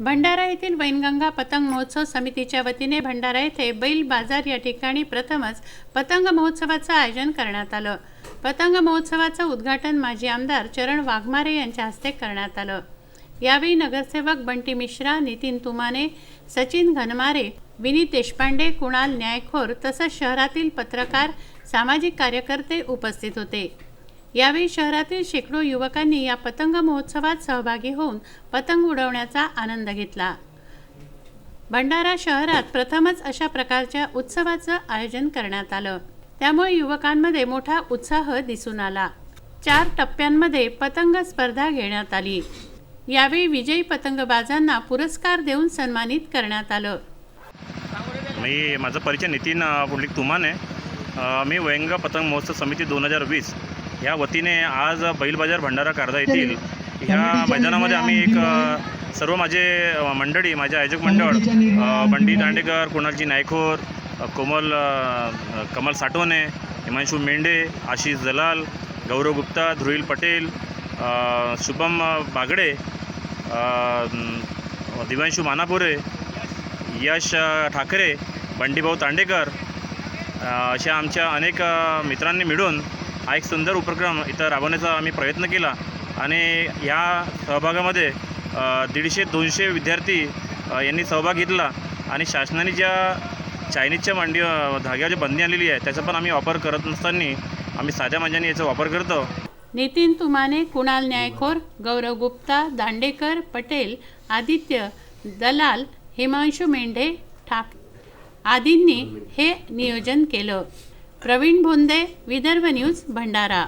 भंडारा येथील वैनगंगा पतंग महोत्सव समितीच्या वतीने भंडारा येथे बैल बाजार या ठिकाणी प्रथमच पतंग महोत्सवाचं आयोजन करण्यात आलं। पतंग महोत्सवाचं उद्घाटन माजी आमदार चरण वाघमारे यांच्या हस्ते करण्यात आलं। यावेळी नगरसेवक बंटी मिश्रा, नितीन तुमाने, सचिन घनमारे, विनीत देशपांडे, कुणाल न्यायखोर तसंच शहरातील पत्रकार, सामाजिक कार्यकर्ते उपस्थित होते। यावेळी शहरातील शेकडो युवकांनी या पतंग महोत्सवात सहभागी होऊन पतंग उडवण्याचा आनंद घेतला। भंडारा शहरात प्रथमच अशा प्रकारच्या उत्सवाचं आयोजन करण्यात आलं, त्यामुळे युवकांमध्ये मोठा उत्साह दिसून आला। 4 टप्प्यांमध्ये पतंग स्पर्धा घेण्यात आली। यावेळी विजयी पतंगबाजांना पुरस्कार देऊन सन्मानित करण्यात आलं। माझा परिचय नितीन पुंडलिक तुमाने। मी वैनगंगा पतंग महोत्सव समिती 2020 या वतीने आज बैल बाजार भंडारा कारदा येथील ह्या मैदानामध्ये आम्ही एक सर्व माझे मंडळी, माझे आयोजक मंडळ, बंटी दांडेकर, कुणालजी नायखोर, कमल साटोने, हिमांशु मेंढे, आशिष जलाल, गौरव गुप्ता, ध्रुवील पटेल, शुभम बागडे, दिव्यांशु मानापुरे, यश ठाकरे, बंटीभाऊ तांडेकर अशा आमच्या अनेक मित्रांनी मिळून हा एक सुंदर उपक्रम इथं राबवण्याचा आम्ही प्रयत्न केला आणि या सहभागामध्ये 150-200 विद्यार्थी यांनी सहभाग घेतला आणि शासनाने ज्या चायनीजच्या धाग्यावर जी बंदी आणलेली आहे त्याचा पण आम्ही वापर करत नसताना आम्ही साध्या मांजाने याचा वापर करतो। नितीन तुमाने, कुणाल न्यायखोर, गौरव गुप्ता, दांडेकर, पटेल, आदित्य दलाल, हिमांशु मेंढे आदींनी हे नियोजन केलं। प्रवीण भोंदे, विदर्भ न्यूज, भंडारा।